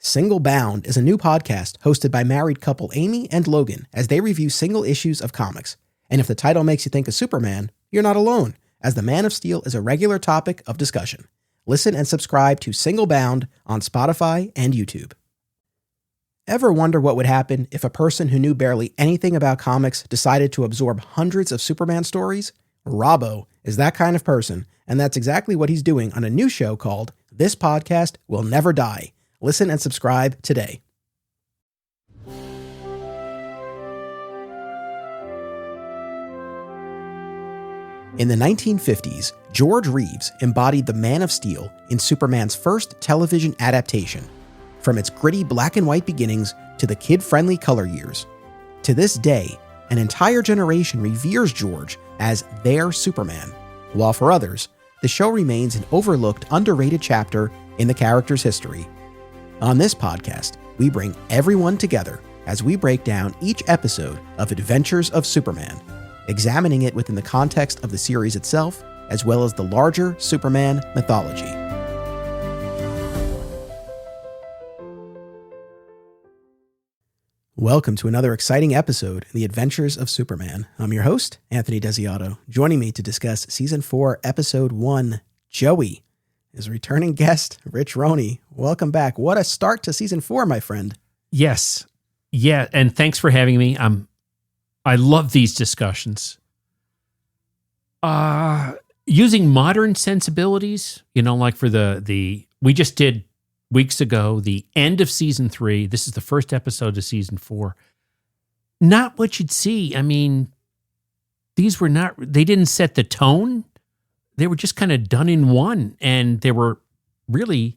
Single Bound is a new podcast hosted by married couple Amy and Logan as they review single issues of comics. And if the title makes you think of Superman, you're not alone, as the Man of Steel is a regular topic of discussion. Listen and subscribe to Single Bound on Spotify and YouTube. Ever wonder what would happen if a person who knew barely anything about comics decided to absorb hundreds of Superman stories? Robbo is that kind of person, and that's exactly what he's doing on a new show called This Podcast Will Never Die. Listen and subscribe today. In the 1950s, George Reeves embodied the Man of Steel in Superman's first television adaptation, from its gritty black and white beginnings to the kid-friendly color years. To this day, an entire generation reveres George as their Superman, while for others, the show remains an overlooked, underrated chapter in the character's history. On this podcast, we bring everyone together as we break down each episode of Adventures of Superman, examining it within the context of the series itself, as well as the larger Superman mythology. Welcome to another exciting episode in the Adventures of Superman. I'm your host, Anthony Desiato. Joining me to discuss Season 4, Episode 1, Joey, is returning guest, Rich Roney. Welcome back. What a start to Season 4, my friend. Yes. Yeah, and thanks for having me. I love these discussions. Using modern sensibilities, like for the we just did weeks ago, the end of Season 3. This is the first episode of Season 4. Not what you'd see. I mean, they didn't set the tone. They were just kind of done in one. And they were really,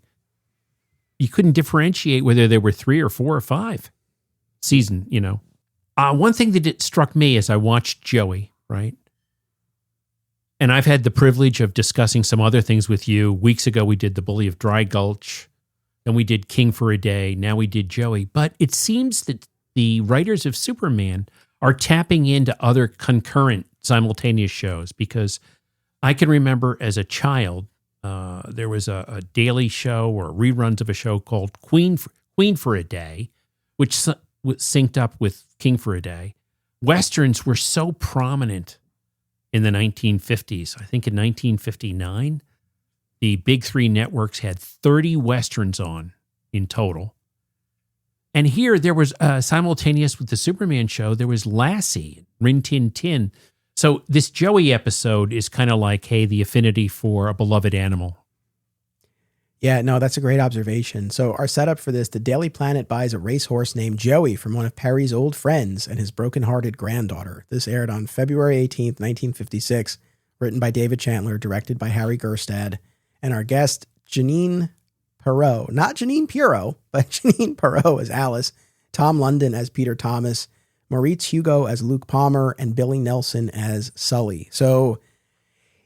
you couldn't differentiate whether they were 3 or 4 or 5 season, One thing that struck me as I watched Joey, right? And I've had the privilege of discussing some other things with you. Weeks ago, we did The Bully of Dry Gulch. Then we did King for a Day. Now we did Joey. But it seems that the writers of Superman are tapping into other concurrent simultaneous shows, because I can remember as a child, there was a daily show or reruns of a show called Queen for a Day, which synced up with King for a Day. Westerns were so prominent in the 1950s. I think in 1959, the big three networks had 30 Westerns on in total. And here there was simultaneous with the Superman show, there was Lassie, Rin Tin Tin. So this Joey episode is kind of like, hey, the affinity for a beloved animal. Yeah, no, that's a great observation. So our setup for this, the Daily Planet buys a racehorse named Joey from one of Perry's old friends and his brokenhearted granddaughter. This aired on February 18th, 1956, written by David Chandler, directed by Harry Gerstad. And our guest, Janine Perreault, not Janine Pirro, but Janine Perreault as Alice, Tom London as Peter Thomas, Maurice Hugo as Luke Palmer, and Billy Nelson as Sully. So,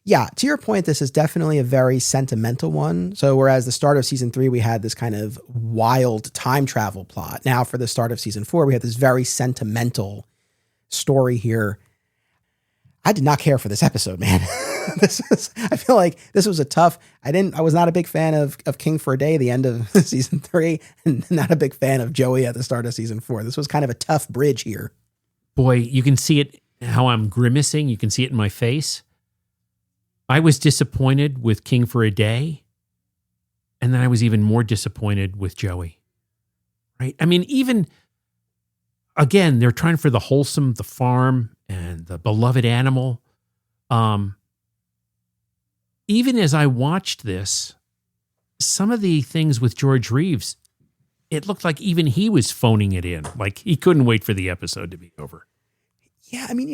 yeah, to your point, this is definitely a very sentimental one. So whereas the start of Season 3, we had this kind of wild time travel plot. Now for the start of Season 4, we had this very sentimental story here. I did not care for this episode, man. I feel like this was a tough, I was not a big fan of King for a Day, the end of Season 3, and not a big fan of Joey at the start of Season 4. This was kind of a tough bridge here. Boy, you can see it, how I'm grimacing. You can see it in my face. I was disappointed with King for a Day, and then I was even more disappointed with Joey, right? I mean, even, again, they're trying for the wholesome, the farm, and the beloved animal. Even as I watched this, some of the things with George Reeves, it looked like even he was phoning it in. Like he couldn't wait for the episode to be over. Yeah, I mean,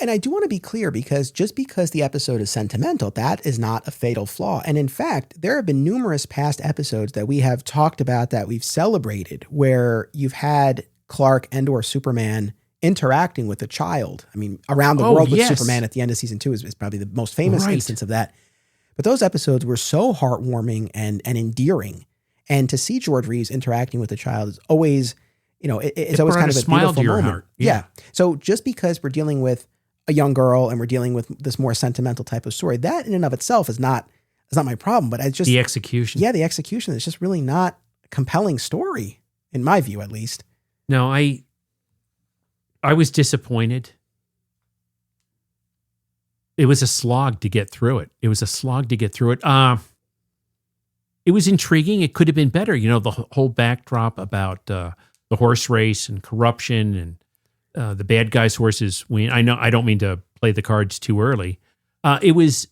and I do want to be clear, because just because the episode is sentimental, that is not a fatal flaw. And in fact, there have been numerous past episodes that we have talked about, that we've celebrated, where you've had Clark and or Superman interacting with a child. I mean, Around the World with Superman at the end of Season 2 is probably the most famous instance of that. But those episodes were so heartwarming and endearing. And to see George Reeves interacting with a child is always, it's always kind of a beautiful moment. Heart. Yeah. So just because we're dealing with a young girl and we're dealing with this more sentimental type of story, that in and of itself is not my problem. But I just, the execution. Yeah, the execution is just really not compelling story, in my view, at least. No, I was disappointed. It was a slog to get through it. It was intriguing. It could have been better. The whole backdrop about the horse race and corruption and the bad guys' horses win. I know I don't mean to play the cards too early. It was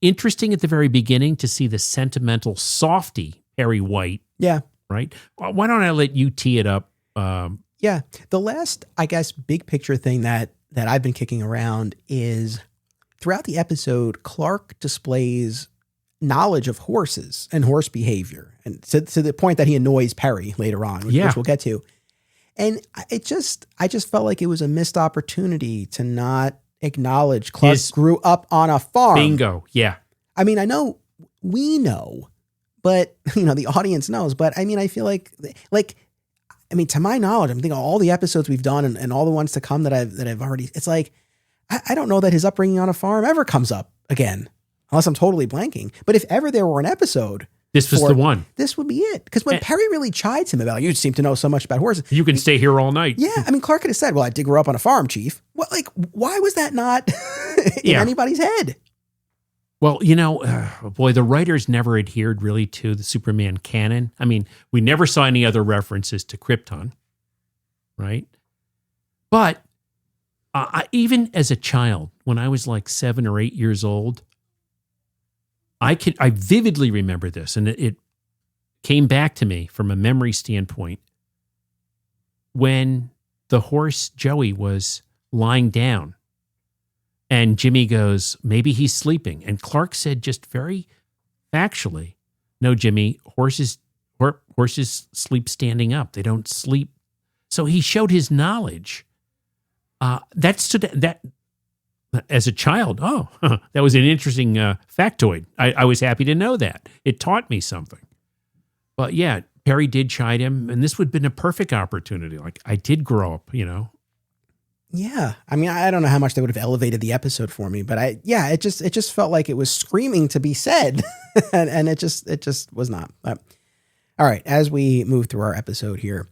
interesting at the very beginning to see the sentimental softy Perry White. Yeah. Right? Why don't I let you tee it up? Yeah. The last, I guess, big picture thing that I've been kicking around is throughout the episode, Clark displays knowledge of horses and horse behavior, and to the point that he annoys Perry later on, which we'll get to. And I just felt like it was a missed opportunity to not acknowledge Clark grew up on a farm. Bingo. Yeah. I mean, I know we know, but the audience knows, but I mean, I feel like, to my knowledge, I'm thinking of all the episodes we've done and all the ones to come that I've already, it's like, I don't know that his upbringing on a farm ever comes up again, unless I'm totally blanking. But if ever there were an episode, this was the one. This would be it. Because when Perry really chides him about, you seem to know so much about horses. You can stay here all night. Yeah. I mean, Clark could have said, well, I did grow up on a farm, Chief. Well, why was that not in anybody's head? Well, the writers never adhered really to the Superman canon. I mean, we never saw any other references to Krypton, right? But even as a child, when I was like 7 or 8 years old, I vividly remember this, and it came back to me from a memory standpoint when the horse Joey was lying down. And Jimmy goes, maybe he's sleeping. And Clark said just very factually, no, Jimmy, horses sleep standing up. They don't sleep. So he showed his knowledge. That as a child, that was an interesting factoid. I was happy to know that. It taught me something. But yeah, Perry did chide him, and this would have been a perfect opportunity. Like, I did grow up, Yeah. I mean, I don't know how much they would have elevated the episode for me, but it just felt like it was screaming to be said. and it just was not. But, all right. As we move through our episode here,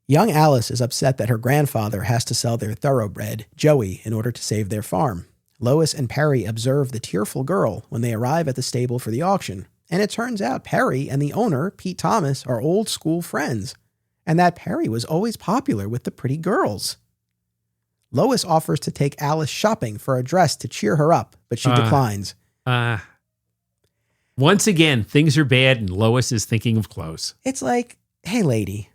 young Alice is upset that her grandfather has to sell their thoroughbred, Joey, in order to save their farm. Lois and Perry observe the tearful girl when they arrive at the stable for the auction. And it turns out Perry and the owner, Pete Thomas, are old school friends, and that Perry was always popular with the pretty girls. Lois offers to take Alice shopping for a dress to cheer her up, but she declines. Once again, things are bad and Lois is thinking of clothes. It's like, hey, lady,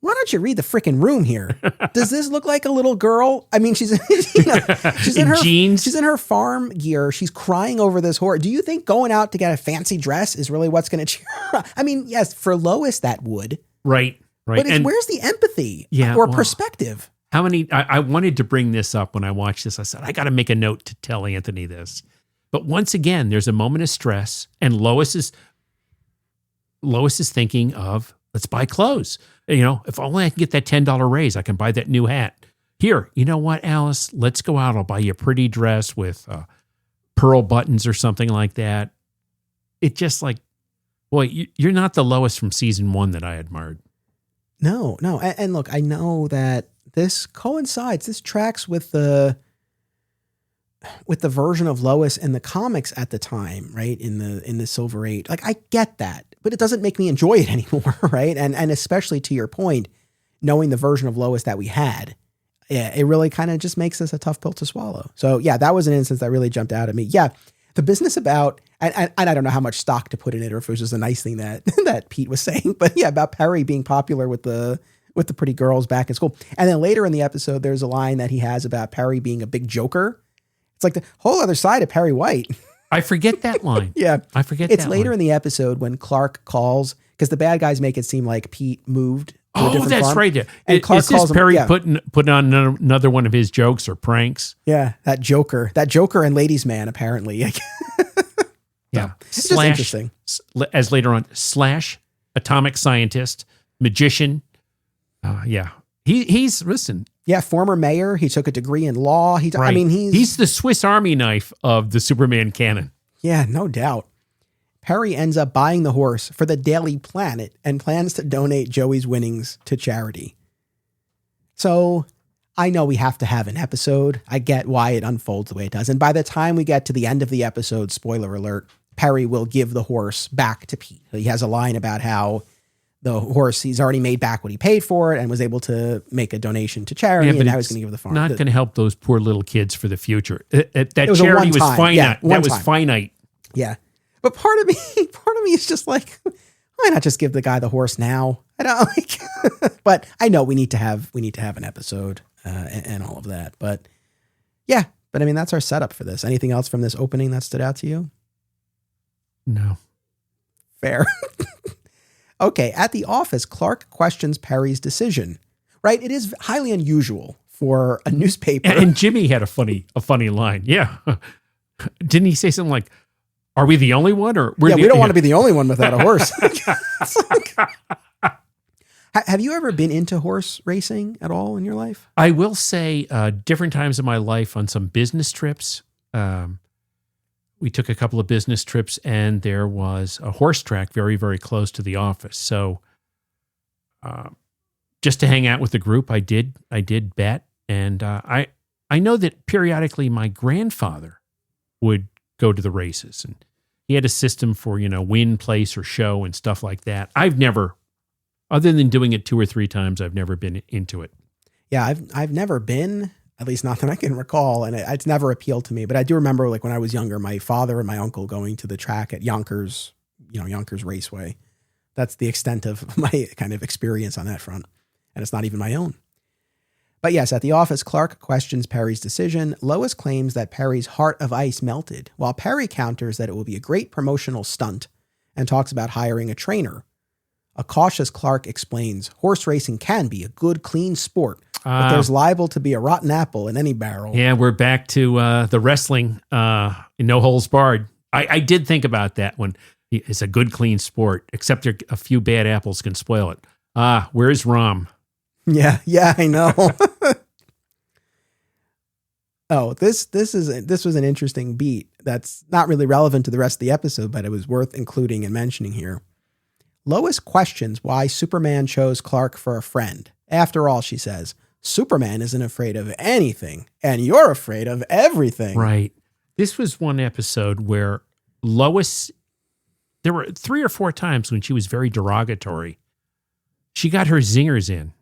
why don't you read the frickin' room here? Does this look like a little girl? I mean, she's in her jeans. She's in her farm gear. She's crying over this horse. Do you think going out to get a fancy dress is really what's going to cheer her up? I mean, yes, for Lois, that would. Right. But where's the empathy or perspective? I wanted to bring this up when I watched this. I said, I got to make a note to tell Anthony this. But once again, there's a moment of stress, and Lois is thinking of, let's buy clothes. If only I can get that $10 raise, I can buy that new hat. Here, you know what, Alice? Let's go out. I'll buy you a pretty dress with pearl buttons or something like that. It just like, boy, you're not the Lois from season 1 that I admired. No. And look, I know that this tracks with the version of Lois in the comics at the time, right? In the Silver Age. Like, I get that, but it doesn't make me enjoy it anymore, right? And especially to your point, knowing the version of Lois that we had, it really kind of just makes this a tough pill to swallow. So yeah, that was an instance that really jumped out at me. Yeah. The business about, and I don't know how much stock to put in it, or if it was just a nice thing that Pete was saying, but yeah, about Perry being popular with the pretty girls back in school. And then later in the episode, there's a line that he has about Perry being a big joker. It's like the whole other side of Perry White. I forget that line. Yeah. I forget it's that later line. In the episode when Clark calls, because the bad guys make it seem like Pete moved to a different that's farm. right. There. And Clark calls him, Perry putting on another one of his jokes or pranks? Yeah, that Joker and Ladies Man, apparently. Yeah. It's just interesting. As later on, / atomic scientist, magician. Yeah. He's, listen. Yeah, former mayor. He took a degree in law. Right. I mean, he's the Swiss Army knife of the Superman canon. Yeah, no doubt. Perry ends up buying the horse for the Daily Planet and plans to donate Joey's winnings to charity. So I know we have to have an episode. I get why it unfolds the way it does. And by the time we get to the end of the episode, spoiler alert, Perry will give the horse back to Pete. He has a line about how the horse, he's already made back what he paid for it and was able to make a donation to charity, and now he's going to give the farm. Not going to help those poor little kids for the future. That was charity was finite. Yeah, that was finite. Yeah. But part of me is just like, why not just give the guy the horse now? I don't like, but I know we need to have an episode and all of that. But yeah, but I mean, that's our setup for this. Anything else from this opening that stood out to you? No. Fair. Okay. At the office, Clark questions Perry's decision, right? It is highly unusual for a newspaper. And Jimmy had a funny line. Yeah. Didn't he say something like, are we the only one? Or we don't want to be the only one without a horse. Have you ever been into horse racing at all in your life? I will say different times in my life on some business trips. We took a couple of business trips and there was a horse track very, very close to the office. So just to hang out with the group, I did bet. And I know that periodically my grandfather would go to the races, and he had a system for, win, place, or show and stuff like that. I've never, other than doing it 2 or 3 times, I've never been into it. Yeah, I've never been, at least not that I can recall, and it's never appealed to me. But I do remember, like when I was younger, my father and my uncle going to the track at Yonkers, Yonkers Raceway. That's the extent of my kind of experience on that front, and it's not even my own. But yes, at the office, Clark questions Perry's decision. Lois claims that Perry's heart of ice melted, while Perry counters that it will be a great promotional stunt and talks about hiring a trainer. A cautious Clark explains horse racing can be a good, clean sport, but there's liable to be a rotten apple in any barrel. Yeah, we're back to the wrestling, no holds barred. I did think about that one. It's a good, clean sport, except a few bad apples can spoil it. Where's Rom? Yeah, I know. Oh, this was an interesting beat that's not really relevant to the rest of the episode, but it was worth including and mentioning here. Lois questions why Superman chose Clark for a friend. After all, she says, Superman isn't afraid of anything, and you're afraid of everything. Right. This was one episode where Lois, there were 3 or 4 times when she was very derogatory. She got her zingers in.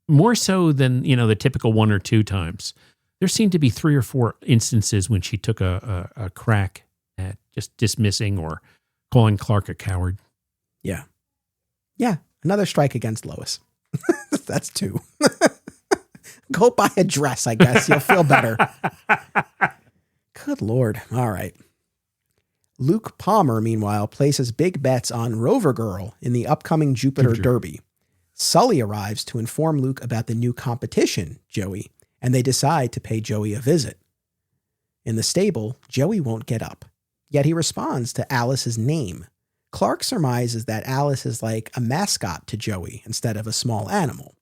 More so than, the typical 1 or 2 times. There seemed to be 3 or 4 instances when she took a crack at just dismissing or calling Clark a coward. Yeah. Yeah. Another strike against Lois. That's 2. Go buy a dress, I guess. You'll feel better. Good Lord. All right. Luke Palmer, meanwhile, places big bets on Rover Girl in the upcoming Jupiter Derby. Sully arrives to inform Luke about the new competition, Joey, and they decide to pay Joey a visit. In the stable, Joey won't get up, yet he responds to Alice's name. Clark surmises that Alice is like a mascot to Joey instead of a small animal.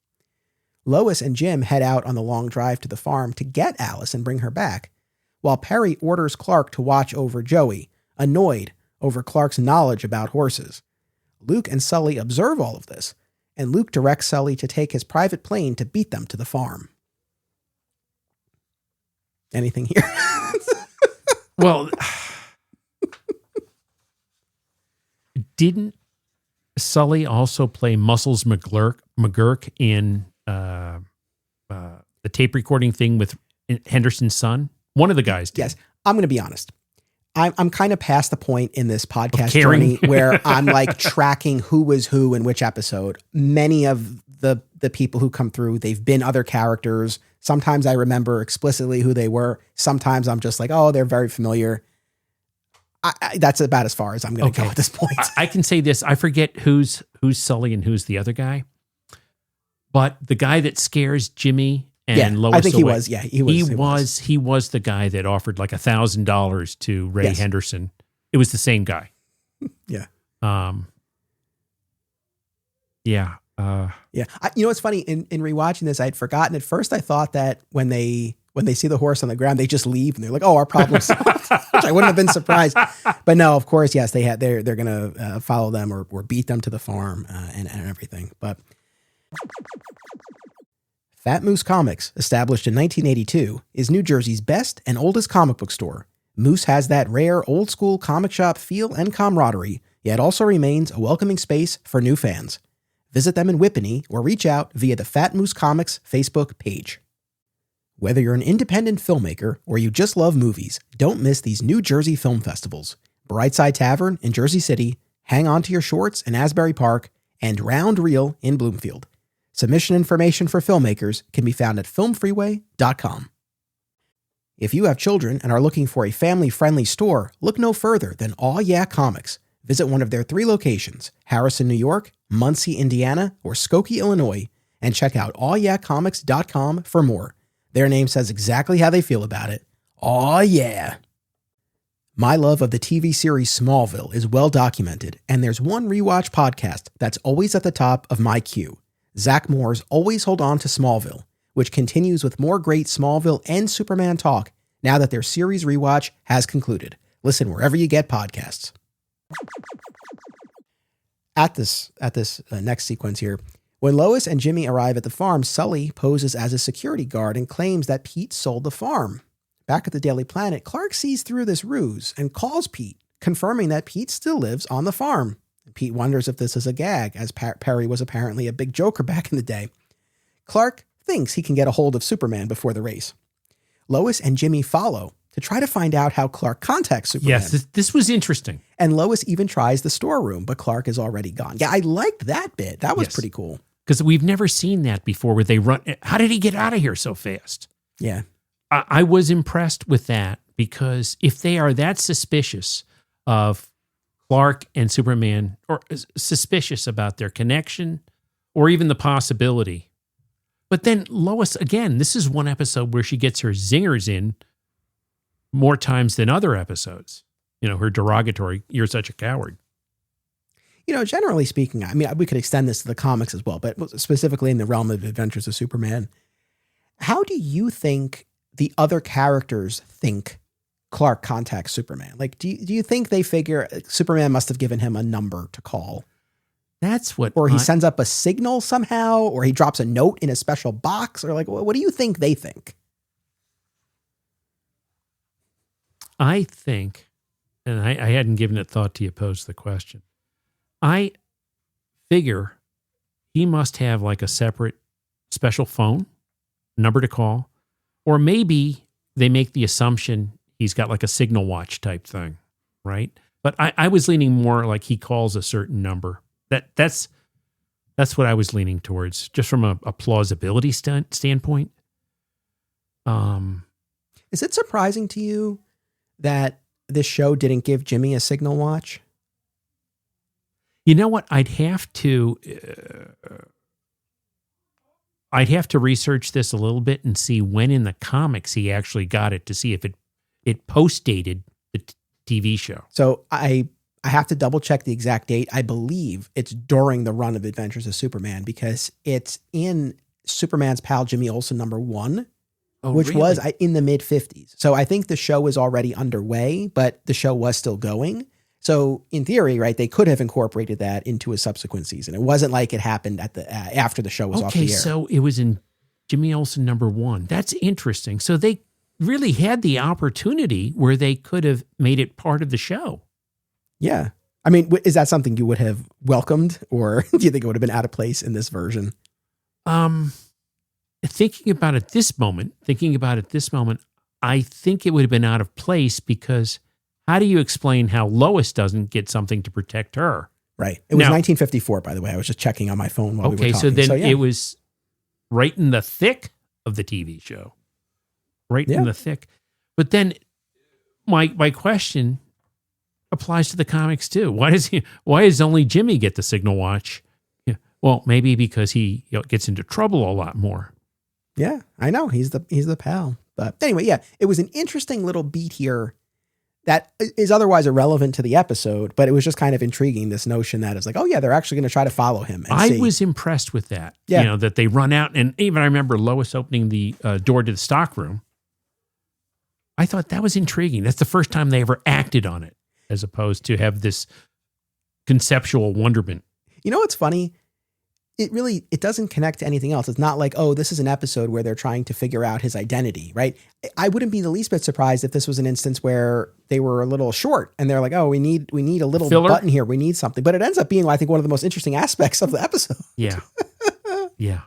Lois and Jim head out on the long drive to the farm to get Alice and bring her back, while Perry orders Clark to watch over Joey, annoyed over Clark's knowledge about horses. Luke and Sully observe all of this, and Luke directs Sully to take his private plane to beat them to the farm. Anything here? Well, didn't Sully also play Muscles McGurk in the tape recording thing with Henderson's son? One of the guys did. Yes. I'm going to be honest. I'm kind of past the point in this podcast journey where I'm like tracking who was who in which episode. Many of the people who come through, they've been other characters. Sometimes I remember explicitly who they were. Sometimes I'm just like, oh, they're very familiar. That's about as far as I'm going to go at this point. I can say this. I forget who's Sully and who's the other guy. But the guy that scares Jimmy and Lois I think away, he was. Yeah, he was the guy that offered like $1,000 to Ray Henderson. It was the same guy. Yeah. Yeah. Yeah. You know what's funny? In rewatching this, I had forgotten. At first, I thought that when they when they see the horse on the ground, they just leave and they're like, "Oh, our problem's solved," which I wouldn't have been surprised. But no, of course, yes, they're going to follow them or beat them to the farm and everything. But Fat Moose Comics, established in 1982, is New Jersey's best and oldest comic book store. Moose has that rare old school comic shop feel and camaraderie, yet also remains a welcoming space for new fans. Visit them in Whippany or reach out via the Fat Moose Comics Facebook page. Whether you're an independent filmmaker or you just love movies, don't miss these New Jersey film festivals. Brightside Tavern in Jersey City, Hang On to Your Shorts in Asbury Park, and Round Reel in Bloomfield. Submission information for filmmakers can be found at filmfreeway.com. If you have children and are looking for a family-friendly store, look no further than Aw Yeah Comics. Visit one of their 3 locations, Harrison, New York, Muncie, Indiana, or Skokie, Illinois, and check out awyeahcomics.com for more. Their name says exactly how they feel about it. Aw yeah. My love of the TV series Smallville is well documented, and there's one rewatch podcast that's always at the top of my queue. Zach Moore's Always Hold On to Smallville, which continues with more great Smallville and Superman talk now that their series rewatch has concluded. Listen wherever you get podcasts. At this next sequence here, when Lois and Jimmy arrive at the farm, Sully poses as a security guard and claims that Pete sold the farm. Back at the Daily Planet, Clark sees through this ruse and calls Pete, confirming that Pete still lives on the farm. Pete wonders if this is a gag, as Perry was apparently a big joker back in the day. Clark thinks he can get a hold of Superman before the race. Lois and Jimmy follow to try to find out how Clark contacts Superman. Yes, this was interesting. And Lois even tries the storeroom, but Clark is already gone. Yeah, I liked that bit. That was pretty cool. Because we've never seen that before where they run. How did he get out of here so fast? Yeah. I was impressed with that because if they are that suspicious of Clark and Superman, or suspicious about their connection or even the possibility. But then Lois, again, this is one episode where she gets her zingers in more times than other episodes. You know, her derogatory, "You're such a coward." You know, generally speaking, I mean, we could extend this to the comics as well, but specifically in the realm of Adventures of Superman, how do you think the other characters think Clark contacts Superman? Like, do you think they figure Superman must have given him a number to call? That's what... Or he sends up a signal somehow, or he drops a note in a special box, or like, what do you think they think? I think, and I hadn't given it thought till you posed the question, I figure he must have like a separate special phone number to call, or maybe they make the assumption he's got like a signal watch type thing, right? But I was leaning more like he calls a certain number. That's what I was leaning towards, just from a plausibility standpoint. Is it surprising to you that this show didn't give Jimmy a signal watch? You know what? I'd have to research this a little bit and see when in the comics he actually got it, to see if it post-dated the TV show. So I have to double check the exact date. I believe it's during the run of Adventures of Superman, because it's in Superman's pal Jimmy Olsen #1, which really? Was in the mid-50s. So I think the show was already underway, but the show was still going. So in theory, right, they could have incorporated that into a subsequent season. It wasn't like it happened at the after the show was off the air. Okay, so it was in Jimmy Olsen #1. That's interesting. So they really had the opportunity where they could have made it part of the show. Yeah. I mean, is that something you would have welcomed, or do you think it would have been out of place in this version? Thinking about it this moment, I think it would have been out of place, because how do you explain how Lois doesn't get something to protect her? Right. It was 1954, by the way. I was just checking on my phone while we were talking. Okay, so then it was right in the thick of the TV show. Right in the thick. But then my question applies to the comics too. Why does only Jimmy get the signal watch? Yeah. Well, maybe because he gets into trouble a lot more. Yeah, I know. He's the pal. But anyway, yeah, it was an interesting little beat here that is otherwise irrelevant to the episode, but it was just kind of intriguing, this notion that it's like, oh yeah, they're actually going to try to follow him. I was impressed with that. Yeah. That they run out, and even I remember Lois opening the door to the stockroom, I thought that was intriguing. That's the first time they ever acted on it, as opposed to have this conceptual wonderment. You know what's funny? It doesn't connect to anything else. It's not like, oh, this is an episode where they're trying to figure out his identity, right? I wouldn't be the least bit surprised if this was an instance where they were a little short and they're like, oh, we need a little filler button here. We need something. But it ends up being, I think, one of the most interesting aspects of the episode. Yeah. Yeah.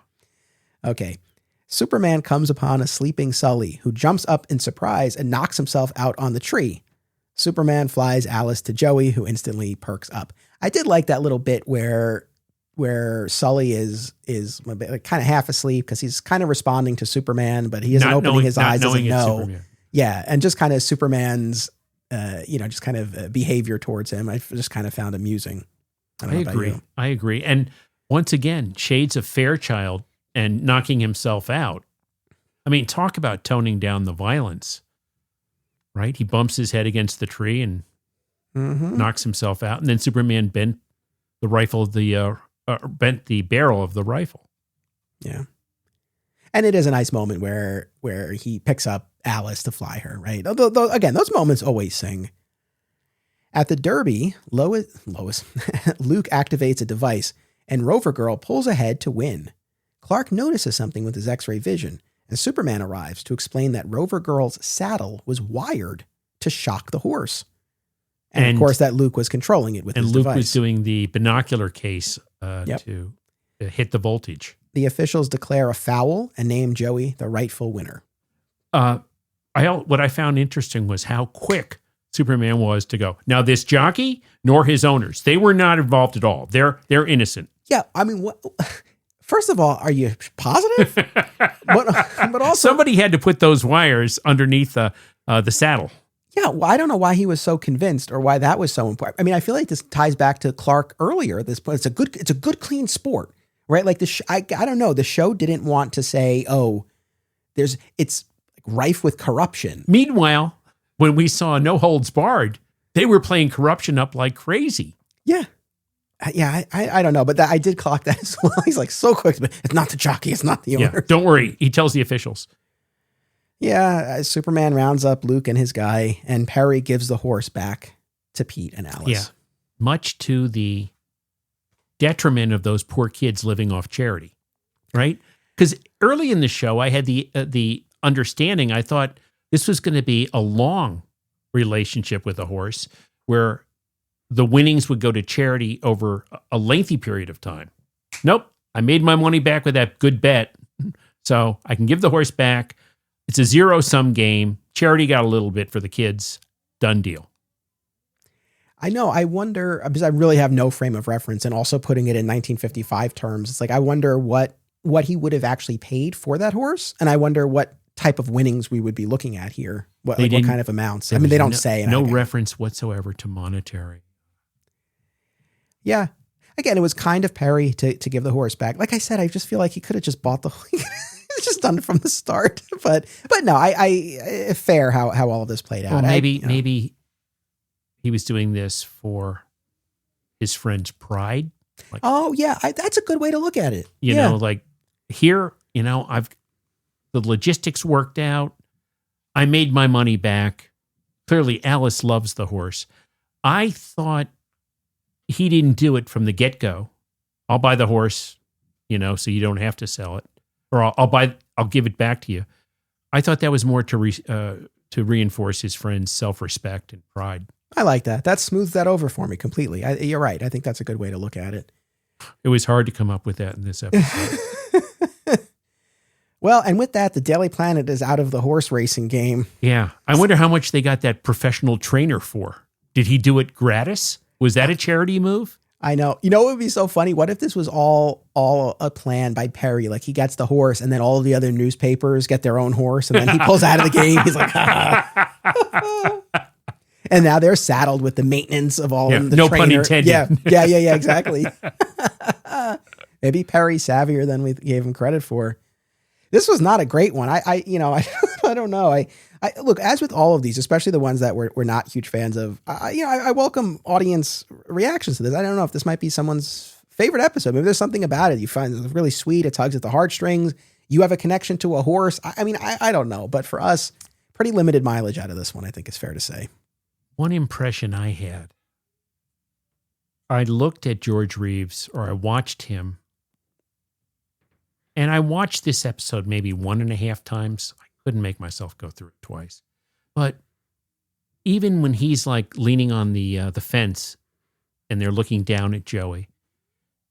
Okay. Superman comes upon a sleeping Sully who jumps up in surprise and knocks himself out on the tree. Superman flies Alice to Joey, who instantly perks up. I did like that little bit where Sully is like kind of half asleep because he's kind of responding to Superman, but he isn't opening his eyes, doesn't know. Superman. Yeah, and just kind of Superman's, just kind of behavior towards him, I just kind of found amusing. I agree. And once again, shades of Fairchild and knocking himself out. I mean, talk about toning down the violence, right? He bumps his head against the tree and knocks himself out, and then Superman bent the barrel of the rifle. Yeah. And it is a nice moment where he picks up Alice to fly her, right? Again, those moments always sing. At the Derby, Luke activates a device and Rover Girl pulls ahead to win. Clark notices something with his X-ray vision, and Superman arrives to explain that Rover Girl's saddle was wired to shock the horse. And of course, that Luke was controlling it with his device. And Luke was doing the binocular case to hit the voltage. The officials declare a foul and name Joey the rightful winner. What I found interesting was how quick Superman was to go. Now, this jockey nor his owners, they were not involved at all. They're innocent. Yeah, I mean, first of all, are you positive? but also, somebody had to put those wires underneath the saddle. Yeah, well, I don't know why he was so convinced or why that was so important. I mean, I feel like this ties back to Clark earlier. It's a good, clean sport, right? Like I don't know. The show didn't want to say, oh, it's rife with corruption. Meanwhile, when we saw No Holds Barred, they were playing corruption up like crazy. Yeah. Yeah, I don't know, but I did clock that as well. He's like so quick, but it's not the jockey, it's not the owner. Yeah, don't worry, he tells the officials. Yeah, Superman rounds up Luke and his guy, and Perry gives the horse back to Pete and Alice. Yeah, much to the detriment of those poor kids living off charity, right? Because early in the show, I had the understanding, I thought this was going to be a long relationship with the horse, where the winnings would go to charity over a lengthy period of time. Nope, I made my money back with that good bet, so I can give the horse back. It's a zero-sum game. Charity got a little bit for the kids. Done deal. I know. I wonder, because I really have no frame of reference, and also putting it in 1955 terms, it's like I wonder what he would have actually paid for that horse, and I wonder what type of winnings we would be looking at here. What kind of amounts? I mean, they don't say. No reference whatsoever to monetary. Yeah. Again, it was kind of Perry to give the horse back. Like I said, I just feel like he could have just bought the just done it from the start. But no, I fair how all of this played out. Well, maybe he was doing this for his friend's pride. Like, oh yeah, that's a good way to look at it. You know, like here, the logistics worked out. I made my money back. Clearly, Alice loves the horse. I thought he didn't do it from the get-go. I'll buy the horse, so you don't have to sell it, or I'll give it back to you. I thought that was more to reinforce his friend's self-respect and pride. I like that. That smooths that over for me completely. You're right. I think that's a good way to look at it. It was hard to come up with that in this episode. Well, and with that, the Daily Planet is out of the horse racing game. Yeah. I wonder how much they got that professional trainer for. Did he do it gratis? Was that a charity move? I know. It would be so funny. What if this was all a plan by Perry? Like he gets the horse and then all of the other newspapers get their own horse and then he pulls out of the game. He's like, and now they're saddled with the maintenance of all of the no trainer. Pun intended. Yeah, exactly. Maybe Perry's savvier than we gave him credit for. This was not a great one. I don't know. I look, as with all of these, especially the ones that we're not huge fans of, I welcome audience reactions to this. I don't know if this might be someone's favorite episode. Maybe there's something about it you find really sweet. It tugs at the heartstrings. You have a connection to a horse. I mean, I don't know. But for us, pretty limited mileage out of this one, I think it's fair to say. One impression I had, I looked at George Reeves, or I watched him, and I watched this episode maybe 1.5 times. I couldn't make myself go through it twice. But even when he's like leaning on the fence and they're looking down at Joey,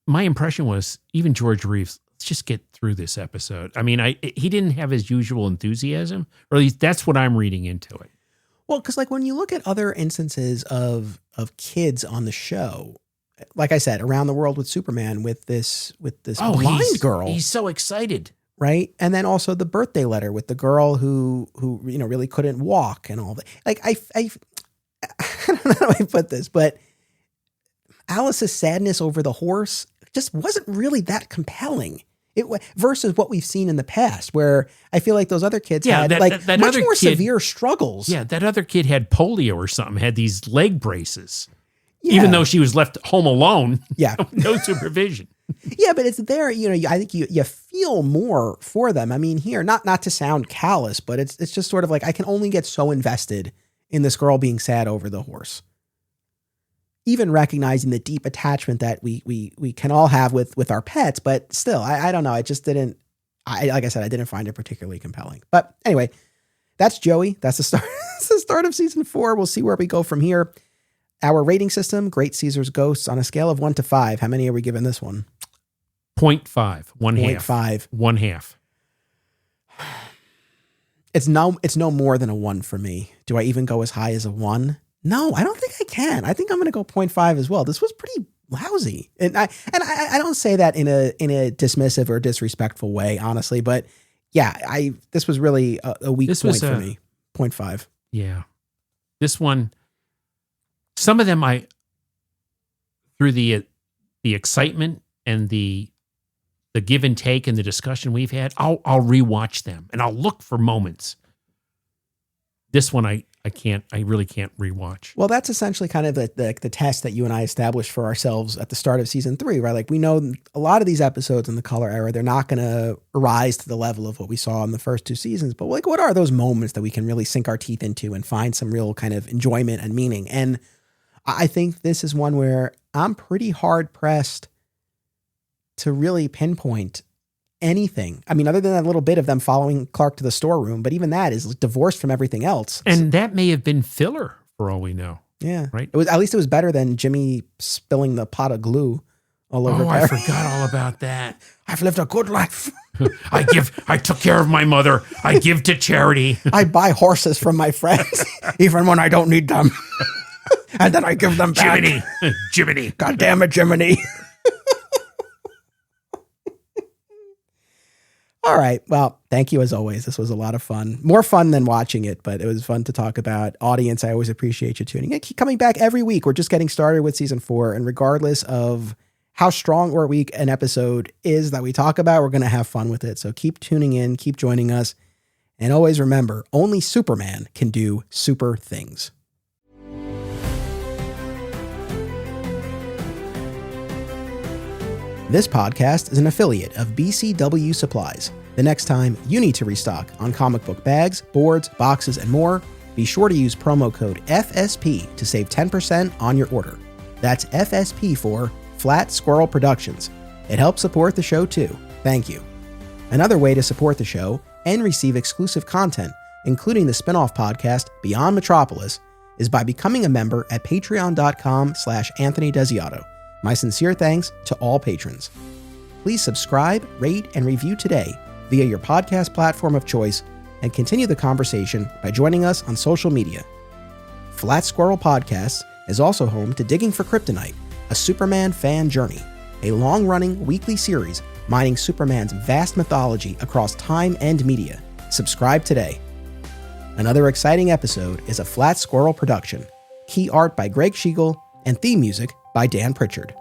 my impression was even George Reeves, let's just get through this episode. I mean, he didn't have his usual enthusiasm, or at least that's what I'm reading into it. Well, because like when you look at other instances of kids on the show, like I said, Around the World with Superman, with this blind girl, he's so excited, right? And then also the birthday letter with the girl who really couldn't walk and all that. Like I don't know how I put this, but Alice's sadness over the horse just wasn't really that compelling. Versus what we've seen in the past, where I feel like those other kids had that much more severe struggles. Yeah, that other kid had polio or something, had these leg braces, even though she was left home alone. Yeah, no supervision. Yeah, but it's there. I think you feel more for them. I mean, here, not to sound callous, but it's just sort of like I can only get so invested in this girl being sad over the horse. Even recognizing the deep attachment that we can all have with our pets, but still, I don't know. I just didn't, like I said, I didn't find it particularly compelling. But anyway, that's Joey. That's the start. That's the start of season 4. We'll see where we go from here. Our rating system, Great Caesar's Ghosts, on a scale of 1 to 5. How many are we giving this one? 0.5. 1/2. 0.5. 1/2. It's no more than a 1 for me. Do I even go as high as a 1? No, I don't think I can. I think I'm going to go 0.5 as well. This was pretty lousy. And I don't say that in a dismissive or disrespectful way, honestly, but yeah, this was really a weak point for me. 0.5. Yeah. This one, some of them through the excitement and the give and take and the discussion we've had, I'll rewatch them and I'll look for moments. This one I really can't rewatch. Well, that's essentially kind of the test that you and I established for ourselves at the start of season 3, right? Like we know a lot of these episodes in the Color Era, they're not going to rise to the level of what we saw in the first 2 seasons, but like what are those moments that we can really sink our teeth into and find some real kind of enjoyment and meaning? And I think this is one where I'm pretty hard pressed to really pinpoint anything. I mean, other than that little bit of them following Clark to the storeroom, but even that is divorced from everything else. And that may have been filler for all we know. Yeah. Right. At least it was better than Jimmy spilling the pot of glue all over. I forgot all about that. I've lived a good life. I took care of my mother. I give to charity. I buy horses from my friends, even when I don't need them. And then I give them back. Jiminy. God damn it, Jiminy. All right. Well, thank you as always. This was a lot of fun. More fun than watching it, but it was fun to talk about. Audience, I always appreciate you tuning in. Keep coming back every week. We're just getting started with season 4, and regardless of how strong or weak an episode is that we talk about, we're going to have fun with it. So keep tuning in, keep joining us, and always remember, only Superman can do super things. This podcast is an affiliate of BCW Supplies. The next time you need to restock on comic book bags, boards, boxes, and more, be sure to use promo code FSP to save 10% on your order. That's FSP for Flat Squirrel Productions. It helps support the show too. Thank you. Another way to support the show and receive exclusive content, including the spin-off podcast Beyond Metropolis, is by becoming a member at patreon.com/Anthony Desiato. My sincere thanks to all patrons. Please subscribe, rate, and review today via your podcast platform of choice, and continue the conversation by joining us on social media. Flat Squirrel Podcasts is also home to Digging for Kryptonite, a Superman fan journey, a long-running weekly series mining Superman's vast mythology across time and media. Subscribe today. Another exciting episode is a Flat Squirrel production. Key art by Greg Schiegel and theme music by Dan Pritchard.